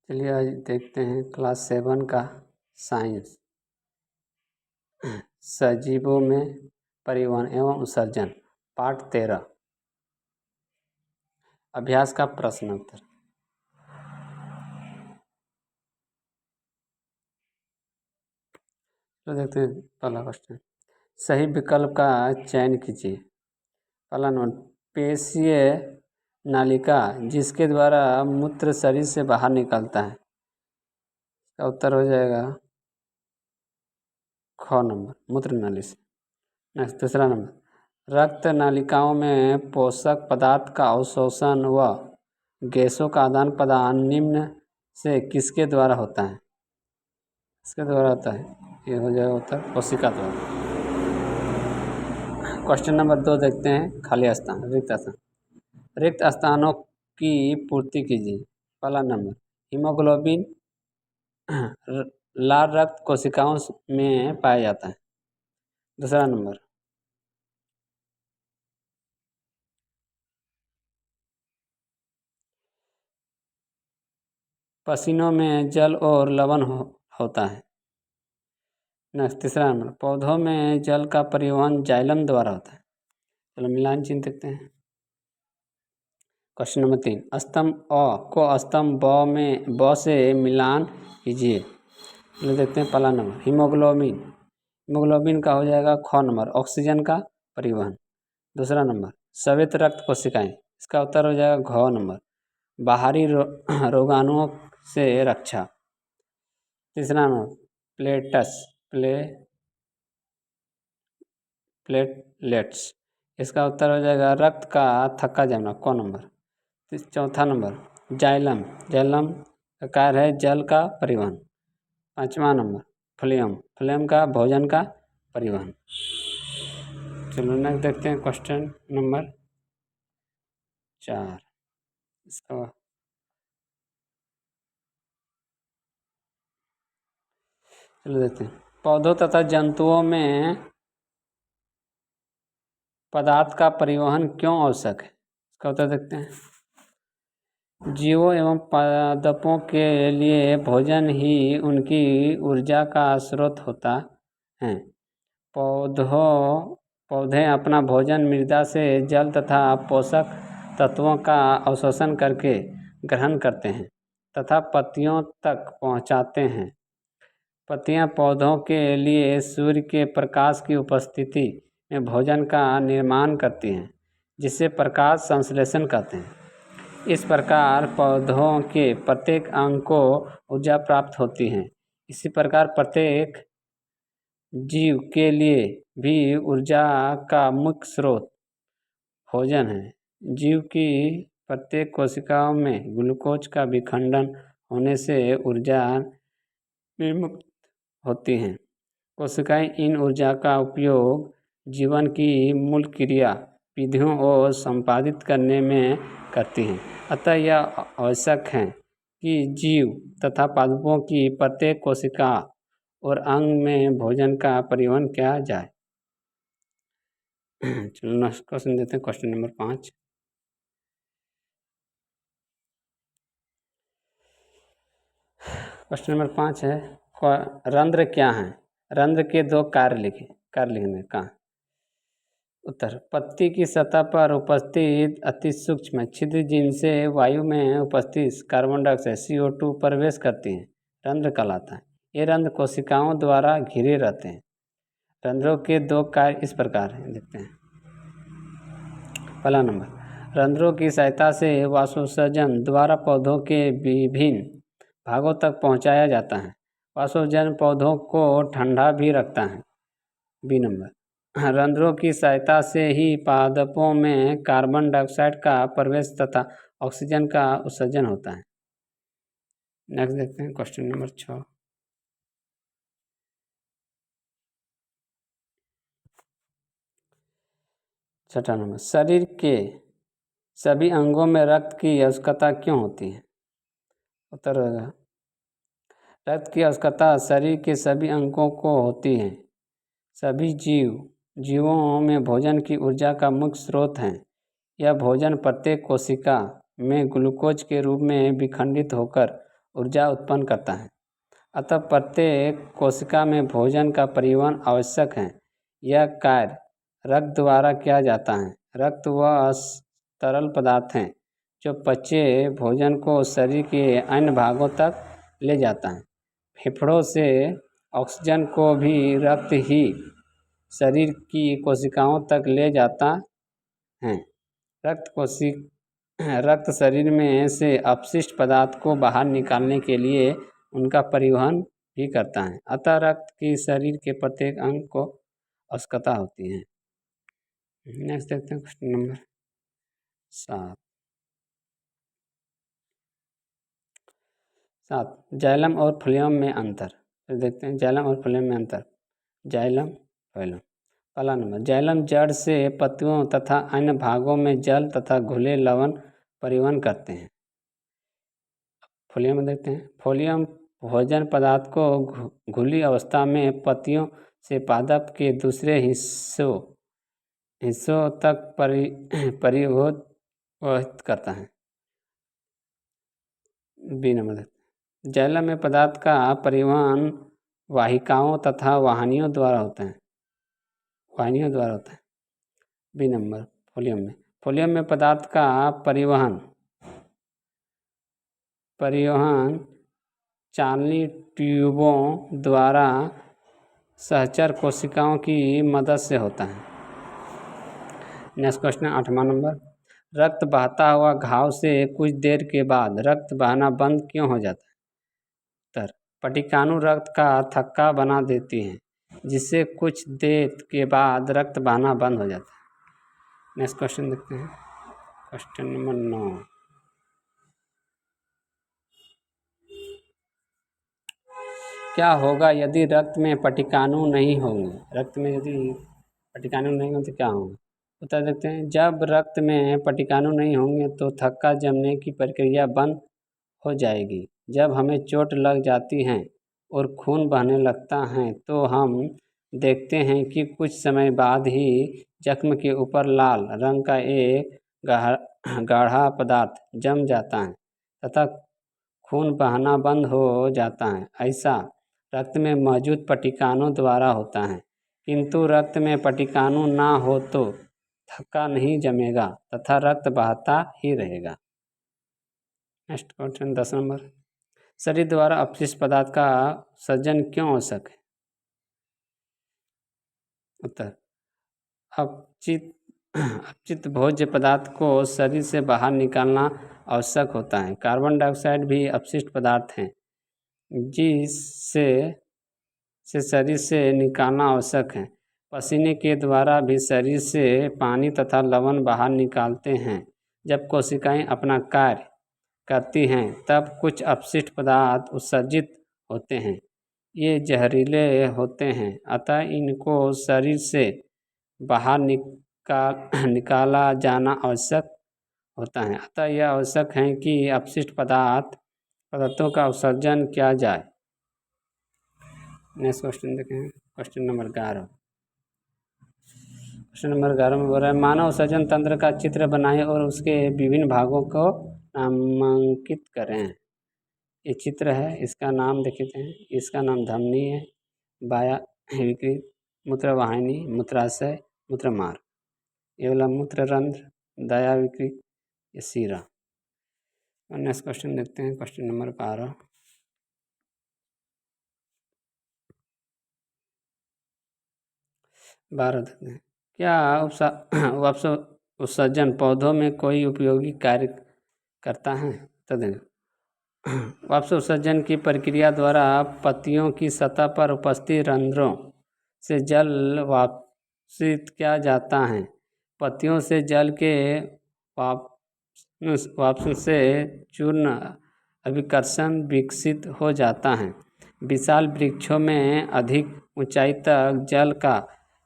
चलिए आज देखते हैं क्लास 7 का साइंस सजीवों में परिवहन एवं उत्सर्जन पाठ 13 अभ्यास का प्रश्न उत्तर। तो देखते हैं पहला क्वेश्चन, सही विकल्प का चयन कीजिए। पहला नंबर, पेशीय नालिका जिसके द्वारा मूत्र शरीर से बाहर निकलता है, इसका उत्तर हो जाएगा ख नंबर, मूत्र नाली से। नेक्स्ट दूसरा नंबर, रक्त नालिकाओं में पोषक पदार्थ का अवशोषण व गैसों का आदान प्रदान निम्न से किसके द्वारा होता है, इसके द्वारा होता है, ये हो जाएगा उत्तर कोशिका द्वारा। क्वेश्चन नंबर 2 देखते हैं, खाली स्थान रिक्त स्थान। रिक्त स्थानों की पूर्ति कीजिए। पहला नंबर, हीमोग्लोबिन लाल रक्त कोशिकाओं में पाया जाता है। दूसरा नंबर, पसीनों में जल और लवण होता है। नेक्स्ट तीसरा नंबर, पौधों में जल का परिवहन जाइलम द्वारा होता है। चलो मिलान चिन्ह देखते हैं। क्वेश्चन नंबर 3, स्तंभ अ को स्तंभ ब से मिलान कीजिए। चलो देखते हैं पहला नंबर, हीमोग्लोबिन का हो जाएगा ख नंबर, ऑक्सीजन का परिवहन। दूसरा नंबर, श्वेत रक्त कोशिकाएं, इसका उत्तर हो जाएगा घ नंबर, बाहरी रोगाणुओं से रक्षा। तीसरा नंबर, प्लेटलेट्स, इसका उत्तर हो जाएगा रक्त का थक्का जमना, क नंबर। चौथा नंबर, जाइलम का कार्य है जल का परिवहन। पाँचवा नंबर, फ्लेम का भोजन का परिवहन। चलो नेक्स्ट देखते हैं क्वेश्चन नंबर 4। इसका चलो देखते हैं, पौधों तथा जंतुओं में पदार्थ का परिवहन क्यों आवश्यक है, इसका उत्तर देखते हैं। जीवों एवं पादपों के लिए भोजन ही उनकी ऊर्जा का स्रोत होता है। पौधे अपना भोजन मृदा से जल तथा पोषक तत्वों का अवशोषण करके ग्रहण करते हैं तथा पत्तियों तक पहुंचाते हैं। पत्तियां पौधों के लिए सूर्य के प्रकाश की उपस्थिति में भोजन का निर्माण करती हैं, जिसे प्रकाश संश्लेषण कहते हैं। इस प्रकार पौधों के प्रत्येक अंग को ऊर्जा प्राप्त होती है। इसी प्रकार प्रत्येक जीव के लिए भी ऊर्जा का मुख्य स्रोत भोजन है। जीव की प्रत्येक कोशिकाओं में ग्लूकोज का विखंडन होने से ऊर्जा निर्मुक्त होती हैं। कोशिकाएं इन ऊर्जा का उपयोग जीवन की मूल क्रिया विधियों को संपादित करने में करती हैं। अतः यह आवश्यक है कि जीव तथा पादपों की प्रत्येक कोशिका और अंग में भोजन का परिवहन किया जाए। चलो नेक्स्ट क्वेश्चन देते हैं, क्वेश्चन नंबर 5। क्वेश्चन नंबर 5 है, रंध्र क्या है, रंध्र के 2 कार्य लिखने का उत्तर, पत्ती की सतह पर उपस्थित अति सूक्ष्म छिद्र जिनसे वायु में उपस्थित कार्बन डाइऑक्साइड CO2 प्रवेश करती है, रंध्र कहलाता है। ये रंध्र कोशिकाओं द्वारा घिरे रहते हैं। रंध्रों के 2 कार्य इस प्रकार हैं, देखते हैं। पहला नंबर, रंध्रों की सहायता से वाष्पोत्सर्जन द्वारा पौधों के विभिन्न भागों तक पहुंचाया जाता है। वाष्पोत्सर्जन पौधों को ठंडा भी रखता है। बी नंबर, रंध्रों की सहायता से ही पादपों में कार्बन डाइऑक्साइड का प्रवेश तथा ऑक्सीजन का उत्सर्जन होता है। नेक्स्ट देखते हैं क्वेश्चन नंबर 6। छठा नंबर, शरीर के सभी अंगों में रक्त की आवश्यकता क्यों होती है, उत्तर होगा, रक्त की आवश्यकता शरीर के सभी अंगों को होती है। सभी जीवों में भोजन की ऊर्जा का मुख्य स्रोत है। यह भोजन प्रत्येक कोशिका में ग्लूकोज के रूप में विखंडित होकर ऊर्जा उत्पन्न करता है। अतः प्रत्येक कोशिका में भोजन का परिवहन आवश्यक है। यह कार्य रक्त द्वारा किया जाता है। रक्त वह तरल पदार्थ है जो पचे भोजन को शरीर के अन्य भागों तक ले जाता है। फेफड़ों से ऑक्सीजन को भी रक्त ही शरीर की कोशिकाओं तक ले जाता है। रक्त शरीर में से अपशिष्ट पदार्थ को बाहर निकालने के लिए उनका परिवहन भी करता है। अतः रक्त की शरीर के प्रत्येक अंग को आवश्यकता होती है। नेक्स्ट देखते हैं क्वेश्चन नंबर 7। जाइलम और फ्लोएम में अंतर। फिर देखते हैं जाइलम और फ्लोएम में अंतर। Xylem phloem. पहला नंबर, जाइलम जड़ से पत्तियों तथा अन्य भागों में जल तथा घुले लवण परिवहन करते हैं। फ्लोएम देखते हैं। फ्लोएम भोजन पदार्थ को घुली अवस्था में पत्तियों से पादप के दूसरे हिस्सों तक परिवहित करता है। बी नंबर, जाइलम में पदार्थ का परिवहन वाहिकाओं तथा वाहिनियों द्वारा होता है। बी नंबर, फ्लोएम में पदार्थ का परिवहन चालनी ट्यूबों द्वारा सहचर कोशिकाओं की मदद से होता है। नेक्स्ट क्वेश्चन 8वां नंबर, रक्त बहता हुआ घाव से कुछ देर के बाद रक्त बहना बंद क्यों हो जाता है? उत्तर, पटिकानु रक्त का थक्का बना देती हैं, जिससे कुछ देर के बाद रक्त बहना बंद हो जाता है। नेक्स्ट क्वेश्चन देखते हैं, क्वेश्चन नंबर 9। क्या होगा यदि रक्त में पटिकानु नहीं होंगे? रक्त में यदि पटिकानु नहीं होंगे तो क्या होगा? उत्तर देखते हैं, जब रक्त में पटिकानु नहीं होंगे तो थक्का जमने की प्रक्रिया बंद हो जाएगी। जब हमें चोट लग जाती है और खून बहने लगता है तो हम देखते हैं कि कुछ समय बाद ही जख्म के ऊपर लाल रंग का एक गाढ़ा पदार्थ जम जाता है तथा खून बहना बंद हो जाता है। ऐसा रक्त में मौजूद पटिकानों द्वारा होता है, किंतु रक्त में पटिकानु ना हो तो थक्का नहीं जमेगा तथा रक्त बहता ही रहेगा। नेक्स्ट क्वेश्चन 10 नंबर, शरीर द्वारा अपशिष्ट पदार्थ का सृजन क्यों आवश्यक है? उत्तर, अपचित भोज्य पदार्थ को शरीर से बाहर निकालना आवश्यक होता है। कार्बन डाइऑक्साइड भी अपशिष्ट पदार्थ हैं जिससे शरीर से निकालना आवश्यक है। पसीने के द्वारा भी शरीर से पानी तथा लवण बाहर निकालते हैं। जब कोशिकाएं अपना कार्य करती हैं तब कुछ अपशिष्ट पदार्थ उत्सर्जित होते हैं। ये जहरीले होते हैं, अतः इनको शरीर से बाहर निकाला जाना आवश्यक होता है। अतः यह आवश्यक है कि अपशिष्ट पदार्थों का उत्सर्जन किया जाए। नेक्स्ट क्वेश्चन देखें, क्वेश्चन नंबर 11। क्वेश्चन नंबर 11 में बोल रहा है, मानव उत्सर्जन तंत्र का चित्र बनाएं और उसके विभिन्न भागों को नामांकित करें। ये चित्र है, इसका नाम देखते हैं। इसका नाम धमनी है, बाह्यविकृत, मूत्रवाहिनी, मूत्राशय, मूत्रमार्ग। ये वाला मूत्ररंध्र, दयाविकृत, ये सीरा। नेक्स्ट क्वेश्चन देखते हैं, क्वेश्चन नंबर 12। देखते हैं, क्या उत्सर्जन पौधों में कोई उपयोगी कार्य करता है? तो वाष्प उत्सर्जन की प्रक्रिया द्वारा पत्तियों की सतह पर उपस्थित रंध्रों से जल वाष्पित किया जाता है। पत्तियों से जल के वाष्प से चूर्ण अभिकर्षण विकसित हो जाता है। विशाल वृक्षों में अधिक ऊंचाई तक जल का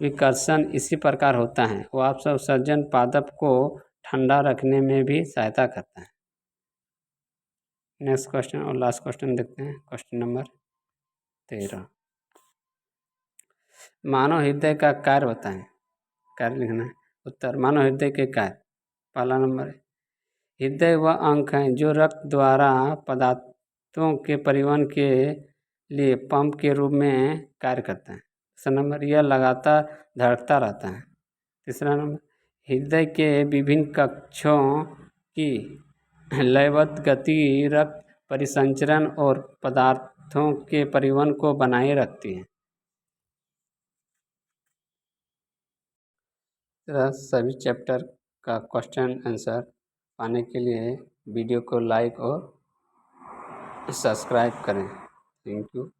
विकर्षण इसी प्रकार होता है। वाष्प उत्सर्जन पादप को ठंडा रखने में भी सहायता करता है। नेक्स्ट क्वेश्चन और लास्ट क्वेश्चन देखते हैं, क्वेश्चन नंबर 13। मानव हृदय का कार्य बताएं। कार्य लिखना है। उत्तर, मानव हृदय के कार्य। पहला नंबर, हृदय वह अंग है जो रक्त द्वारा तत्वों के परिवहन के लिए पंप के रूप में कार्य करता है। दूसरा नंबर, यह लगातार धड़कता रहता है। तीसरा नंबर, हृदय के विभिन्न कक्षों की लयबद्ध गति रक्त परिसंचरण और पदार्थों के परिवहन को बनाए रखती है। सभी चैप्टर का क्वेश्चन आंसर पाने के लिए वीडियो को लाइक और सब्सक्राइब करें। Thank you.